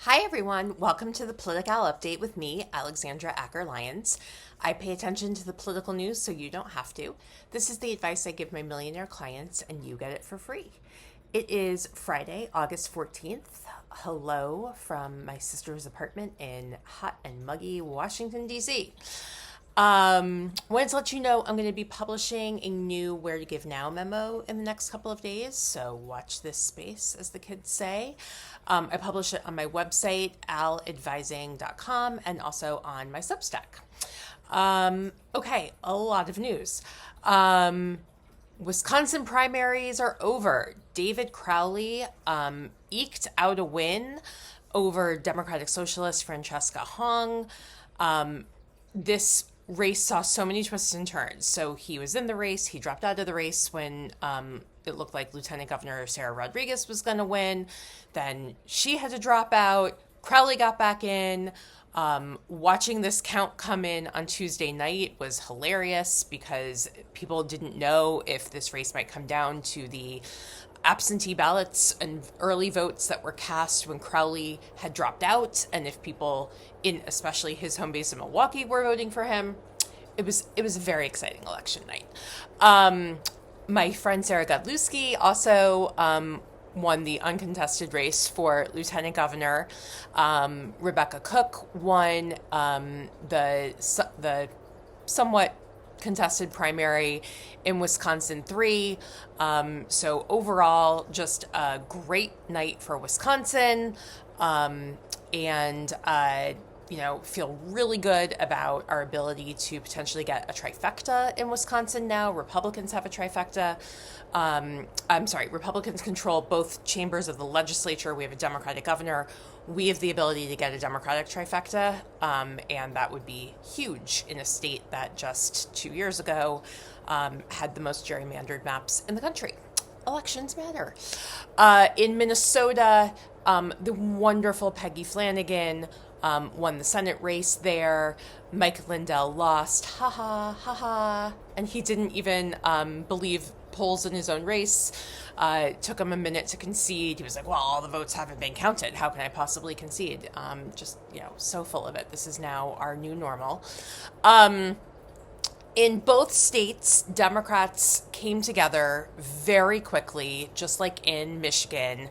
Hi, everyone. Welcome to the PoliticAL update with me, Alexandra Acker-Lyons. I pay attention to the political news so you don't have to. This is the advice I give my millionaire clients, and you get it for free. It is Friday, August 14th. Hello from my sister's apartment in hot and muggy Washington, D.C. Wanted to let you know I'm going to be publishing a new Where to Give Now memo in the next couple of days, so watch this space, as the kids say. I publish it on my website, aladvising.com, and also on my Substack. Okay, a lot of news. Wisconsin primaries are over. David Crowley eked out a win over Democratic Socialist Francesca Hong. This race saw so many twists and turns. So he was in the race. He dropped out of the race when it looked like Lieutenant Governor Sarah Rodriguez was going to win. Then she had to drop out. Crowley got back in. Watching this count come in on Tuesday night was hilarious because people didn't know if this race might come down to the absentee ballots and early votes that were cast when Crowley had dropped out, and if people in especially his home base in Milwaukee were voting for him. It was a very exciting election night. My friend Sarah Godlewski also won the uncontested race for lieutenant governor. Rebecca Cook won the somewhat contested primary in Wisconsin 3. So overall, just a great night for Wisconsin. And feel really good about our ability to potentially get a trifecta in Wisconsin now. Republicans have a trifecta. Republicans control both chambers of the legislature. We have a Democratic governor. We have the ability to get a Democratic trifecta, and that would be huge in a state that just 2 years ago had the most gerrymandered maps in the country. Elections matter. In Minnesota, the wonderful Peggy Flanagan won the Senate race there. Mike Lindell lost. Ha ha, ha ha. And he didn't even believe polls in his own race. Took him a minute to concede. He was like, well, all the votes haven't been counted. How can I possibly concede? So full of it. This is now our new normal. In both states, Democrats came together very quickly, just like in Michigan,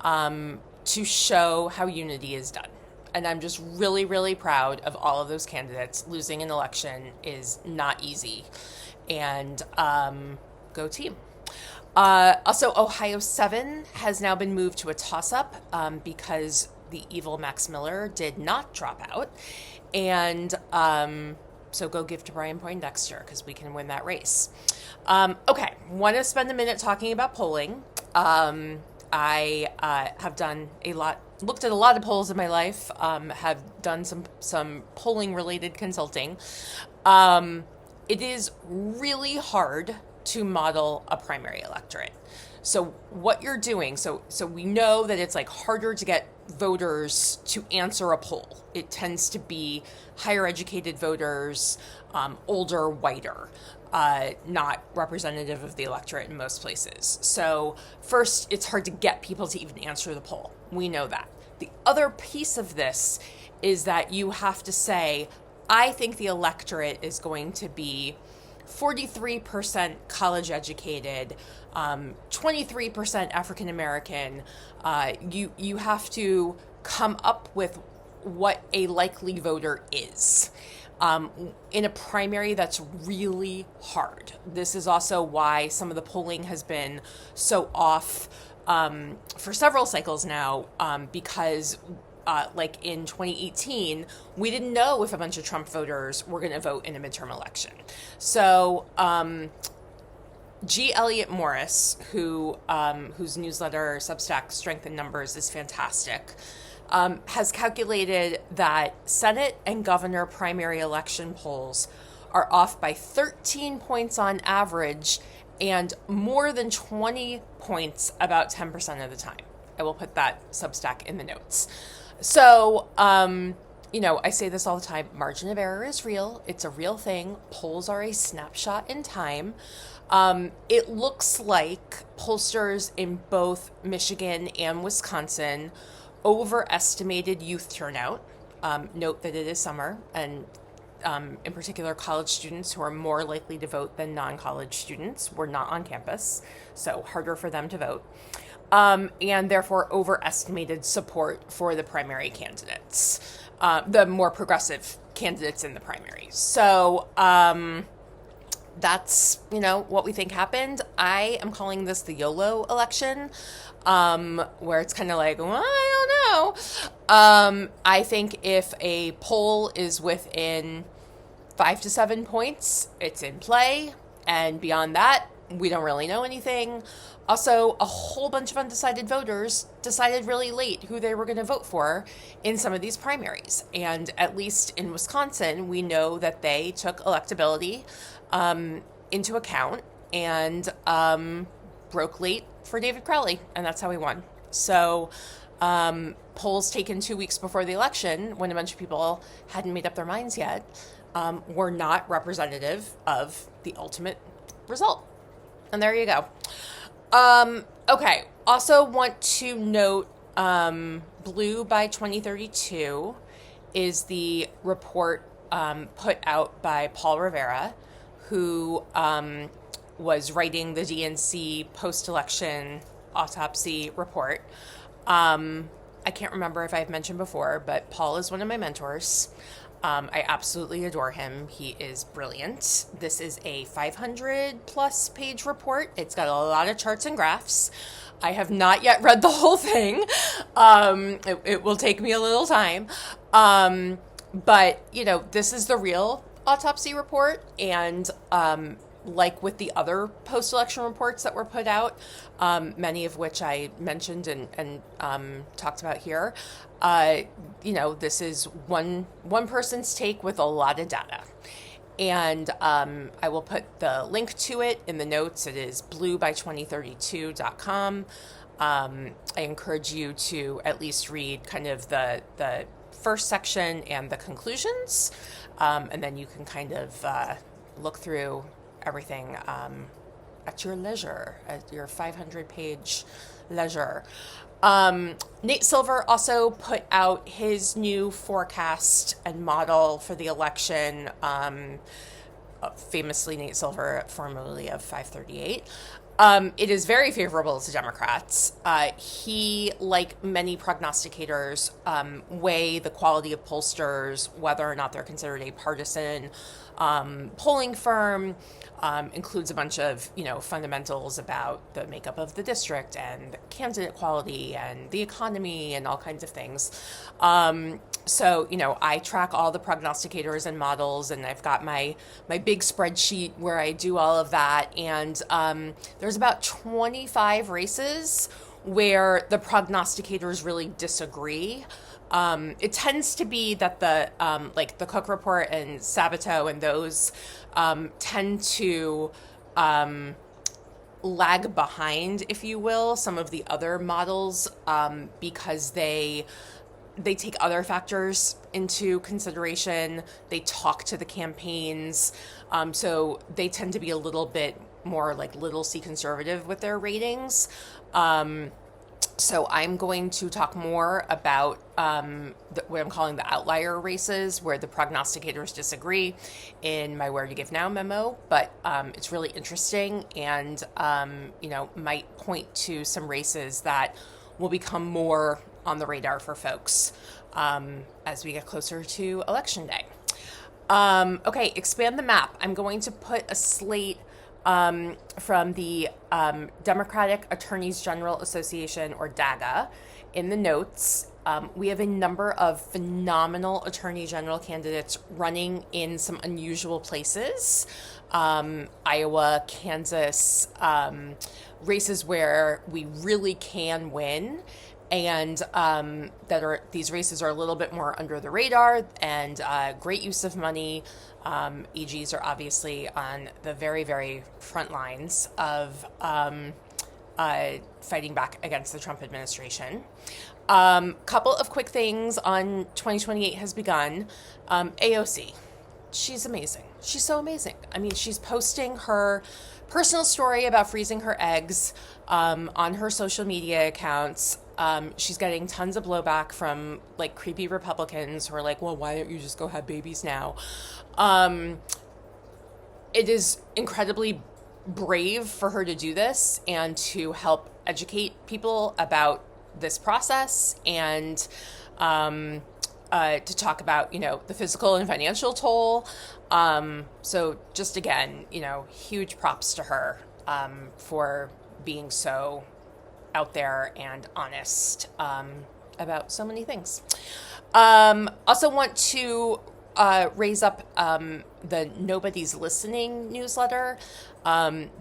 to show how unity is done. And I'm just really, really proud of all of those candidates. Losing an election is not easy. And go team. Also, Ohio 7 has now been moved to a toss-up because the evil Max Miller did not drop out. And so go give to Brian Poindexter because we can win that race. Okay, want to spend a minute talking about polling. I have done looked at a lot of polls in my life, have done some polling related consulting. It is really hard to model a primary electorate. So what you're doing, so we know that it's like harder to get voters to answer a poll. It tends to be higher educated voters, older, whiter, not representative of the electorate in most places. So first, it's hard to get people to even answer the poll. We know that. The other piece of this is that you have to say, I think the electorate is going to be 43% college educated, 23% African American. You have to come up with what a likely voter is. In a primary, that's really hard. This is also why some of the polling has been so off for several cycles now, because like in 2018, we didn't know if a bunch of Trump voters were going to vote in a midterm election. So G. Elliott Morris, whose newsletter Substack Strength in Numbers is fantastic, has calculated that Senate and governor primary election polls are off by 13 points on average and more than 20 points about 10% of the time. I will put that Substack in the notes. So, I say this all the time, margin of error is real. It's a real thing. Polls are a snapshot in time. It looks like pollsters in both Michigan and Wisconsin overestimated youth turnout. Note that it is summer, and in particular, college students who are more likely to vote than non-college students were not on campus, so harder for them to vote. And therefore overestimated support for the primary candidates, the more progressive candidates in the primary. So that's, what we think happened. I am calling this the YOLO election, where it's kind of like, well, I don't know. I think if a poll is within 5 to 7 points, it's in play. And beyond that, we don't really know anything. Also, a whole bunch of undecided voters decided really late who they were going to vote for in some of these primaries. And at least in Wisconsin, we know that they took electability into account and broke late for David Crowley, and that's how he won. So polls taken 2 weeks before the election, when a bunch of people hadn't made up their minds yet, were not representative of the ultimate result. And there you go. Okay. Also want to note, Blue by 2032 is the report put out by Paul Rivera, who was writing the DNC post-election autopsy report. I can't remember if I've mentioned before, but Paul is one of my mentors. I absolutely adore him. He is brilliant. This is a 500 plus page report. It's got a lot of charts and graphs. I have not yet read the whole thing. It will take me a little time. But, this is the real autopsy report. And like with the other post-election reports that were put out, many of which I mentioned and talked about here, this is one person's take with a lot of data. And I will put the link to it in the notes. It is blueby2032.com. I encourage you to at least read kind of the first section and the conclusions, and then you can kind of look through everything at your leisure, at your 500-page leisure. Nate Silver also put out his new forecast and model for the election. Famously, Nate Silver, formerly of 538. It is very favorable to Democrats. He, like many prognosticators, weigh the quality of pollsters, whether or not they're considered a partisan polling firm, includes a bunch of, fundamentals about the makeup of the district and candidate quality and the economy and all kinds of things. So, I track all the prognosticators and models, and I've got my big spreadsheet where I do all of that. And there's about 25 races where the prognosticators really disagree. It tends to be that the Cook Report and Sabato and those tend to lag behind, if you will, some of the other models because they take other factors into consideration. They talk to the campaigns. So they tend to be a little bit more like little c conservative with their ratings. So I'm going to talk more about what I'm calling the outlier races, where the prognosticators disagree, in my Where to Give Now memo. But it's really interesting and, might point to some races that will become more on the radar for folks as we get closer to Election Day. Okay, expand the map. I'm going to put a slate from the Democratic Attorneys General Association, or DAGA, in the notes. We have a number of phenomenal Attorney General candidates running in some unusual places. Iowa, Kansas, races where we really can win, and these races are a little bit more under the radar, and great use of money. AGs are obviously on the very, very front lines of fighting back against the Trump administration. Couple of quick things on 2028 has begun. AOC, she's amazing. She's so amazing. I mean, she's posting her personal story about freezing her eggs on her social media accounts. She's getting tons of blowback from like creepy Republicans who are like, well, why don't you just go have babies now? It is incredibly brave for her to do this and to help educate people about this process and to talk about, the physical and financial toll. So just again, huge props to her for being so out there and honest about so many things. Also want to raise up the Nobody's Listening newsletter.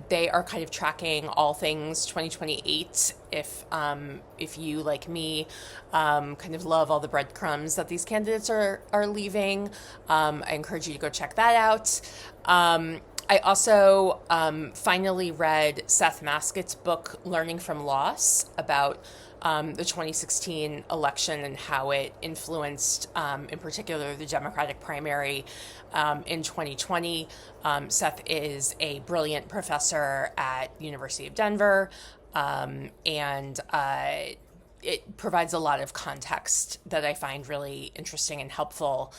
They are kind of tracking all things 2028. If you, like me, kind of love all the breadcrumbs that these candidates are leaving, I encourage you to go check that out. I also finally read Seth Maskett's book, Learning from Loss, about the 2016 election and how it influenced, in particular, the Democratic primary in 2020. Seth is a brilliant professor at the University of Denver, and it provides a lot of context that I find really interesting and helpful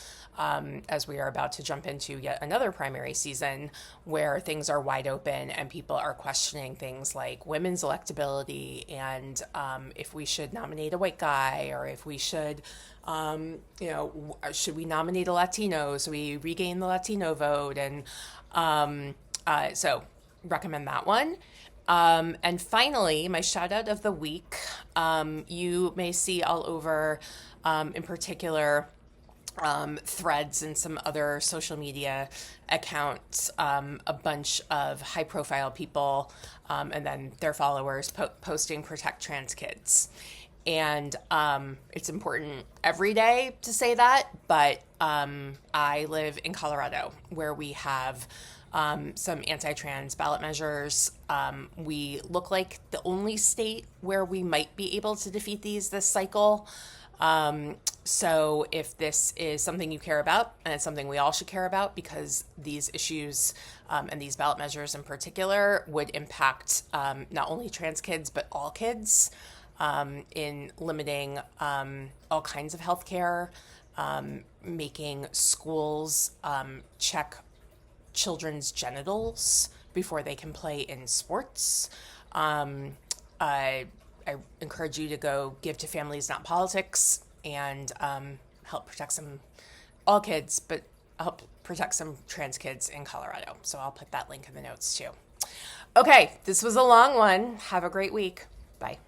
as we are about to jump into yet another primary season where things are wide open and people are questioning things like women's electability and if we should nominate a white guy or if we should, should we nominate a Latino so we regain the Latino vote? And so recommend that one. And finally, my shout out of the week, you may see all over, in particular, Threads and some other social media accounts, a bunch of high profile people, and then their followers posting protect trans kids. And it's important every day to say that, but I live in Colorado where we have some anti-trans ballot measures. We look like the only state where we might be able to defeat these this cycle. So if this is something you care about, and it's something we all should care about because these issues and these ballot measures in particular would impact not only trans kids, but all kids in limiting all kinds of healthcare, making schools check children's genitals before they can play in sports. I encourage you to go give to Families Not Politics and help protect all kids, but help protect some trans kids in Colorado. So I'll put that link in the notes too. Okay, this was a long one. Have a great week. Bye.